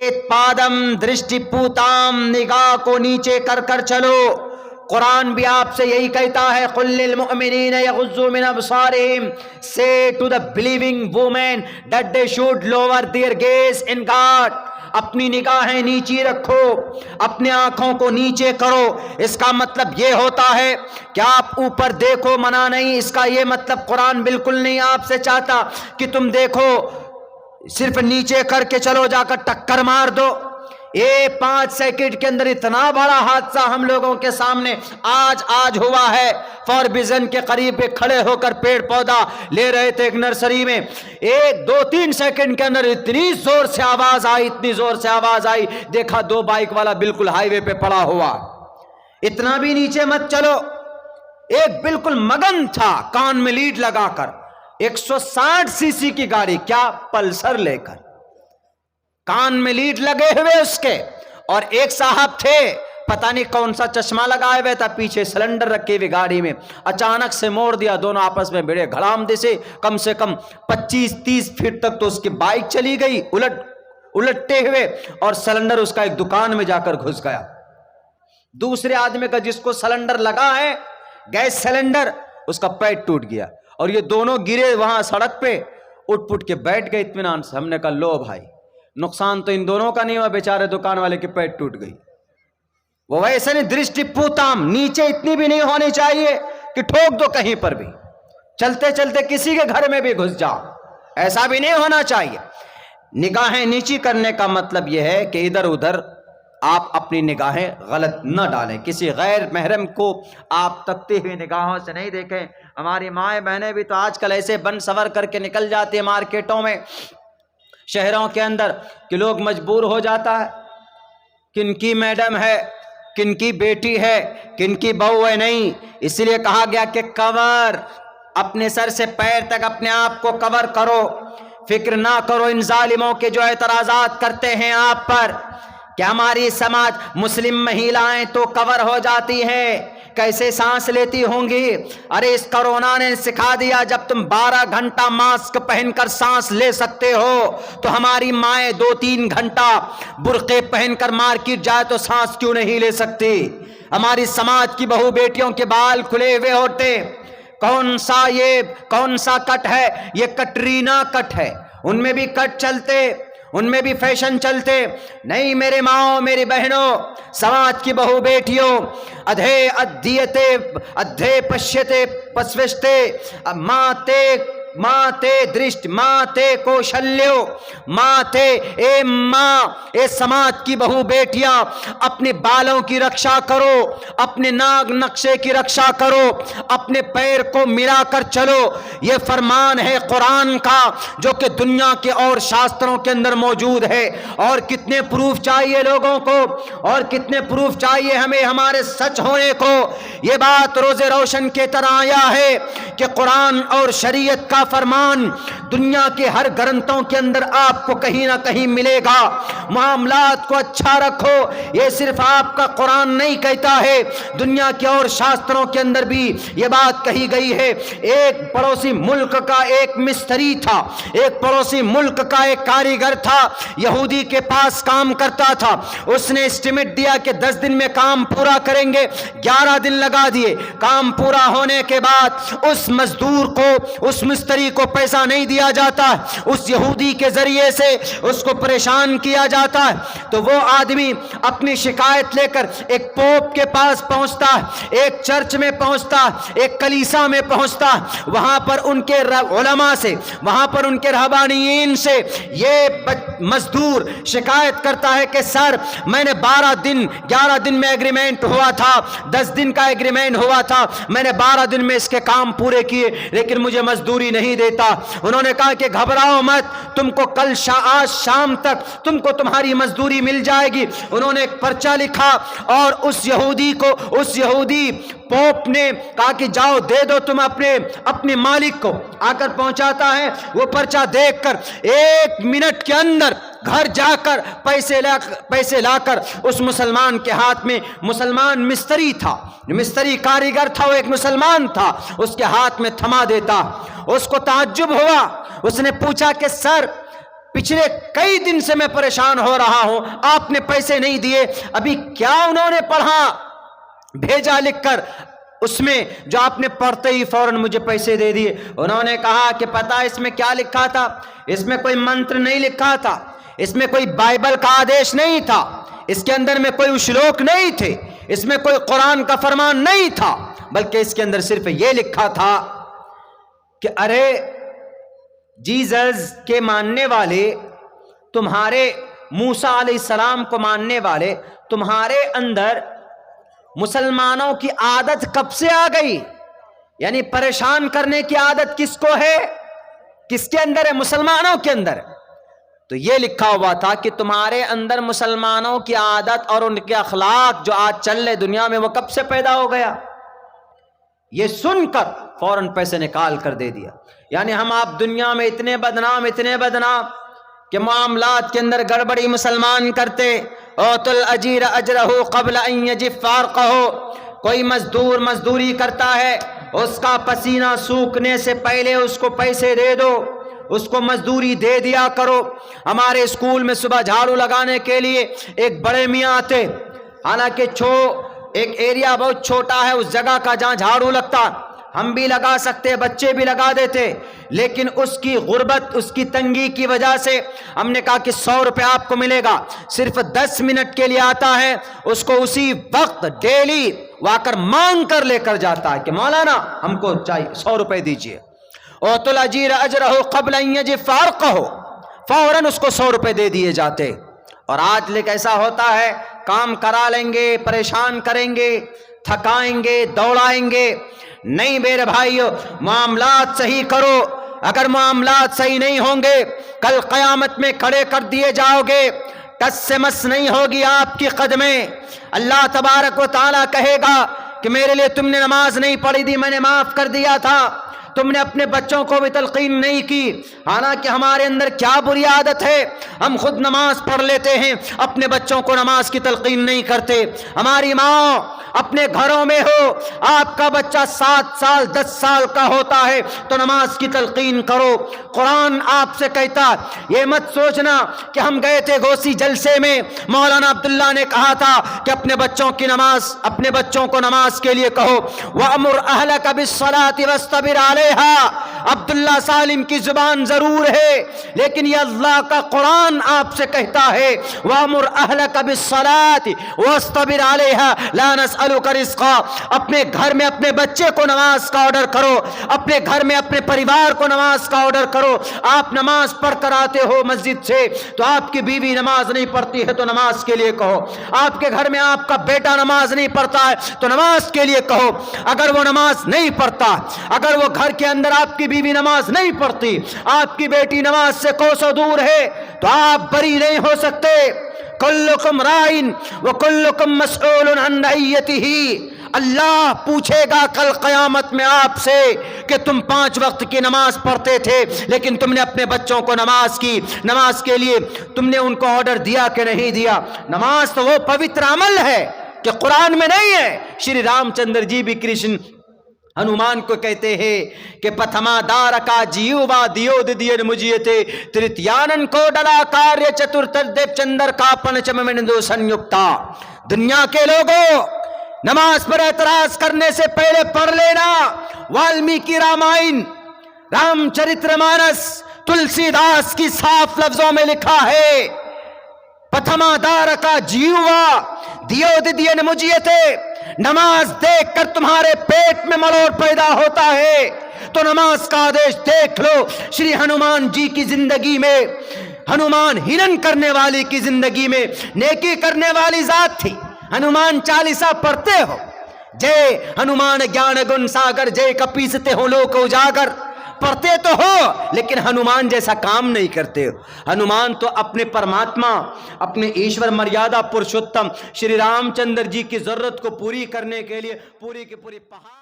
पादम दृष्टि पूताम, निगाह को नीचे कर कर चलो। कुरान भी आपसे यही कहता है, कुल्लिल मुअमिनीन यगुज़्ज़ू मिन अब्सारिहिम, say to the believing women that they should lower their gaze in God. अपनी निगाहें नीचे रखो, अपने आंखों को नीचे करो। इसका मतलब ये होता है कि आप ऊपर देखो, मना नहीं। इसका ये मतलब कुरान बिल्कुल नहीं आपसे चाहता कि तुम देखो, सिर्फ नीचे करके चलो, जाकर टक्कर मार दो। ये 5 सेकंड के अंदर इतना बड़ा हादसा हम लोगों के सामने आज हुआ है। फॉरबिजन के करीब पे खड़े होकर पेड़ पौधा ले रहे थे एक नर्सरी में, 1-2-3 सेकंड के अंदर इतनी जोर से आवाज आई, इतनी जोर से आवाज आई, देखा 2 बाइक वाला बिल्कुल हाईवे पे पड़ा हुआ। इतना भी नीचे मत चलो। एक बिल्कुल मगन था, कान में लीड लगाकर, 160 सीसी की गाड़ी, क्या पल्सर लेकर, कान में लीड लगे हुए उसके, और एक साहब थे, पता नहीं कौन सा चश्मा लगाए हुए था, पीछे सिलेंडर रखे हुए गाड़ी में, अचानक से मोड़ दिया, दोनों आपस में भिड़े घड़ामदे से। कम 25-30 फीट तक तो उसकी बाइक चली गई उलटते हुए, और सिलेंडर उसका एक दुकान में जाकर घुस गया। दूसरे आदमी का, जिसको सिलेंडर लगा है, गैस सिलेंडर, उसका पैर टूट गया, और ये दोनों गिरे वहां सड़क पे, उठ पुट के बैठ गए इत्मीनान से। हमने कहा लो भाई, नुकसान तो इन दोनों का नहीं हुआ, बेचारे दुकान वाले की पैर टूट गई। वो वैसे नहीं, दृष्टि पूताम, नीचे इतनी भी नहीं होनी चाहिए कि ठोक दो कहीं पर भी, चलते चलते किसी के घर में भी घुस जाओ, ऐसा भी नहीं होना चाहिए। निगाहें नीची करने का मतलब यह है कि इधर उधर आप अपनी निगाहें गलत न डालें, किसी गैर महरम को आप तकती हुई निगाहों से नहीं देखें। हमारी माएँ बहनें भी तो आजकल ऐसे बन सवर करके निकल जाती है मार्केटों में, शहरों के अंदर, कि लोग मजबूर हो जाता है, किनकी मैडम है, किनकी बेटी है, किनकी बहू है, नहीं। इसलिए कहा गया कि कवर, अपने सर से पैर तक अपने आप को कवर करो, फिक्र ना करो इन जालिमों के जो एतराजात करते हैं आप पर। क्या हमारी समाज, मुस्लिम महिलाएं तो कवर हो जाती हैं, कैसे सांस लेती होंगी। अरे इस कोरोना ने सिखा दिया, जब तुम 12 घंटा मास्क पहनकर सांस ले सकते हो, तो हमारी माएँ 2-3 घंटा बुर्के पहनकर मार्केट जाए तो सांस क्यों नहीं ले सकती। हमारी समाज की बहू बेटियों के बाल खुले हुए होते, कौन सा कट है, ये कटरीना कट है, उनमें भी कट चलते, उनमें भी फैशन चलते। नहीं मेरे माओ, मेरी बहनों, समाज की बहू बेटियों, अधे अध्ये पश्यते पस्वस्ते, माते दृष्ट, माते कौशल्यो, माते ए माँ, ए समाज की बहू बेटियां, अपने बालों की रक्षा करो, अपने नाग नक्शे की रक्षा करो, अपने पैर को मिलाकर चलो। ये फरमान है कुरान का, जो कि दुनिया के और शास्त्रों के अंदर मौजूद है। और कितने प्रूफ चाहिए लोगों को, और कितने प्रूफ चाहिए हमें हमारे सच होने को। ये बात रोज़े रोशन के तरह आया है कि कुरान और शरीयत का फरमान दुनिया के हर ग्रंथों के अंदर आपको कहीं ना कहीं मिलेगा। मामलात को अच्छा रखो, ये सिर्फ आपका कुरान नहीं कहता है, दुनिया के और शास्त्रों के अंदर भी ये बात कही गई है। एक पड़ोसी मुल्क का एक मिस्त्री था, एक पड़ोसी मुल्क का एक कारीगर था, यहूदी के पास काम करता था। उसने एस्टिमेट दिया कि 10 दिन में काम पूरा करेंगे, 11 दिन लगा दिए। काम पूरा होने के बाद उस मजदूर को, उस मिस्त्री को पैसा नहीं दिया जाता, उस यहूदी के जरिए से उसको परेशान किया जाता है। तो वो आदमी अपनी शिकायत लेकर एक पोप के पास पहुंचता है, एक चर्च में पहुंचता है, एक कलीसा में पहुंचता है। वहां पर उनके उलमा से, वहां पर उनके रहबानियीन से ये मजदूर शिकायत करता है कि सर, मैंने 12 दिन 11 दिन में एग्रीमेंट हुआ था, 10 दिन का एग्रीमेंट हुआ था, मैंने 12 दिन में इसके काम पूरे किए, लेकिन मुझे मजदूरी नहीं देता। उन्होंने कहा कि घबराओ मत, तुमको कल आज शाम तक तुमको तुम्हारी मजदूरी मिल जाएगी। उन्होंने एक पर्चा लिखा और उस यहूदी पोप ने कहा कि जाओ दे दो तुम अपने मालिक को। आकर पहुंचाता है, वो पर्चा देखकर 1 मिनट के अंदर घर जाकर पैसे लाकर उस मुसलमान के हाथ में, मुसलमान मिस्त्री था, मिस्त्री कारीगर था, वो एक मुसलमान था, उसके हाथ में थमा देता। उसको ताज्जुब हुआ, उसने पूछा कि सर پچھلے کئی دن سے میں پریشان ہو رہا ہوں، آپ نے پیسے نہیں دیے۔ ابھی کیا انہوں نے پڑھا بھیجا لکھ کر، اس میں جو آپ نے پڑھتے ہی فوراً مجھے پیسے دے دیے۔ انہوں نے کہا کہ پتہ اس میں کیا لکھا تھا؟ اس میں کوئی منتر نہیں لکھا تھا، اس میں کوئی بائبل کا آدیش نہیں تھا، اس کے اندر میں کوئی شلوک نہیں تھے، اس میں کوئی قرآن کا فرمان نہیں تھا، بلکہ اس کے اندر صرف یہ لکھا تھا کہ ارے جیزس کے ماننے والے، تمہارے موسیٰ علیہ السلام کو ماننے والے، تمہارے اندر مسلمانوں کی عادت کب سے آ گئی؟ یعنی پریشان کرنے کی عادت کس کو ہے؟ کس کے اندر ہے؟ مسلمانوں کے اندر۔ تو یہ لکھا ہوا تھا کہ تمہارے اندر مسلمانوں کی عادت اور ان کے اخلاق جو آج چل رہے دنیا میں، وہ کب سے پیدا ہو گیا؟ یہ سن کر فوراً پیسے نکال کر دے دیا۔ یعنی ہم آپ دنیا میں اتنے بدنام کہ معاملات کے اندر گڑبڑی مسلمان کرتے۔ اوت الاجیر اجرہ قبل ان یجف فارقہ، کوئی مزدور مزدوری کرتا ہے، اس کا پسینہ سوکھنے سے پہلے اس کو پیسے دے دو، اس کو مزدوری دے دیا کرو۔ ہمارے اسکول میں صبح جھاڑو لگانے کے لیے ایک بڑے میاں آتے، حالانکہ ایک ایریا بہت چھوٹا ہے اس جگہ کا جہاں جھاڑو لگتا، ہم بھی لگا سکتے، بچے بھی لگا دیتے، لیکن اس کی غربت، اس کی تنگی کی وجہ سے ہم نے کہا کہ 100 روپے آپ کو ملے گا، صرف 10 منٹ کے لیے آتا ہے، اس کو اسی وقت ڈیلی وہ آ کر مانگ کر لے کر جاتا ہے کہ مولانا ہم کو چاہیے 100 روپے دیجئے۔ اوت الاجیر اجرہ قبل ان یجف فارقہ، فوراً اس کو 100 روپے دے دیے جاتے۔ اور آج لیکن ایسا ہوتا ہے، کام کرا لیں گے، پریشان کریں گے، تھکائیں گے، دوڑائیں گے۔ نہیں میرے بھائیو، معاملات صحیح کرو۔ اگر معاملات صحیح نہیں ہوں گے، کل قیامت میں کھڑے کر دیے جاؤ گے، ٹس سے مس نہیں ہوگی آپ کی قدمیں۔ اللہ تبارک و تعالیٰ کہے گا کہ میرے لیے تم نے نماز نہیں پڑھی تھی، میں نے معاف کر دیا تھا، تم نے اپنے بچوں کو بھی تلقین نہیں کی۔ حالانکہ ہمارے اندر کیا بری عادت ہے، ہم خود نماز پڑھ لیتے ہیں، اپنے بچوں کو نماز کی تلقین نہیں کرتے۔ ہماری ماں اپنے گھروں میں ہو، آپ کا بچہ 7 سال 10 سال کا ہوتا ہے تو نماز کی تلقین کرو۔ قرآن آپ سے کہتا یہ مت سوچنا کہ ہم گئے تھے گوسی جلسے میں، مولانا عبداللہ نے کہا تھا کہ اپنے بچوں کو نماز کے لیے کہو، وَأْمُرْ أَهْلَكَ بِالصَّلَاةِ وَاسْتَبِرْ عَلَيْهَا۔ عبداللہ سالم کی زبان ضرور ہے، لیکن یہ اللہ کا قرآن آپ سے کہتا ہے وَأْمُرْ أَهْلَكَ بِالصَّلَاةِ وَاسْتَبِرْ عَلَيْهَا لَا نَسْأَلُكَ رِزْقًا۔ اپنے گھر میں اپنے بچے کو نماز کا آرڈر کرو، اپنے گھر میں اپنے پریوار کو نماز کا آرڈر کرو۔ آپ نماز پڑھ کر آتے ہو مسجد سے تو آپ کی بیوی نماز نہیں پڑھتی ہے تو نماز کے لیے کہو۔ آپ کے گھر میں آپ کا بیٹا نماز نہیں پڑھتا ہے تو نماز کے لیے کہو۔ اگر وہ نماز نہیں پڑھتا، اگر وہ گھر کے اندر آپ کی بیوی نماز نہیں پڑھتی، آپ کی بیٹی نماز سے کوسوں دور ہے، تو آپ بری نہیں ہو سکتے۔ کلکم رائن وکلکم مسئول عن رعیتہ۔ اللہ پوچھے گا کل قیامت میں آپ سے کہ تم 5 وقت کی نماز پڑھتے تھے، لیکن تم نے اپنے بچوں کو نماز کے لیے تم نے ان کو آرڈر دیا کہ نہیں دیا؟ نماز تو وہ پوتر عمل ہے کہ قرآن میں نہیں ہے۔ شری رام چندر جی بھی کرشن ہنومان کو کہتے ہیں کہ پتھما دار کا جیوا دیو دیدین مجیتے ترتیانن کو ڈلا کاریہ چتر تردیپ چندر کا پنچم مندو سنیکتا۔ دنیا کے لوگوں، نماز پر اعتراض کرنے سے پہلے پڑھ لینا والمیکی رامائن، رام چرتر مانس، تلسی داس کی صاف لفظوں میں لکھا ہے پتھما دار کا جیوا دیو دیدین مجیتے۔ نماز دیکھ کر تمہارے پیٹ میں ملوڑ پیدا ہوتا ہے تو نماز کا آدیش دیکھ لو۔ شری ہنومان جی کی زندگی میں، ہنومان ہرن کرنے والی کی زندگی میں نیکی کرنے والی ذات تھی۔ ہنومان 40 پڑھتے ہو، جے ہنومان گیان گن ساگر جے کپیستے ہو لوک اجاگر، پڑھتے تو ہو لیکن ہنومان جیسا کام نہیں کرتے ہو۔ ہنومان تو اپنے پرماتما، اپنے ایشور مریادہ پرشوتم شری رام چندر جی کی ضرورت کو پوری کرنے کے لیے پوری کی پوری پہاڑ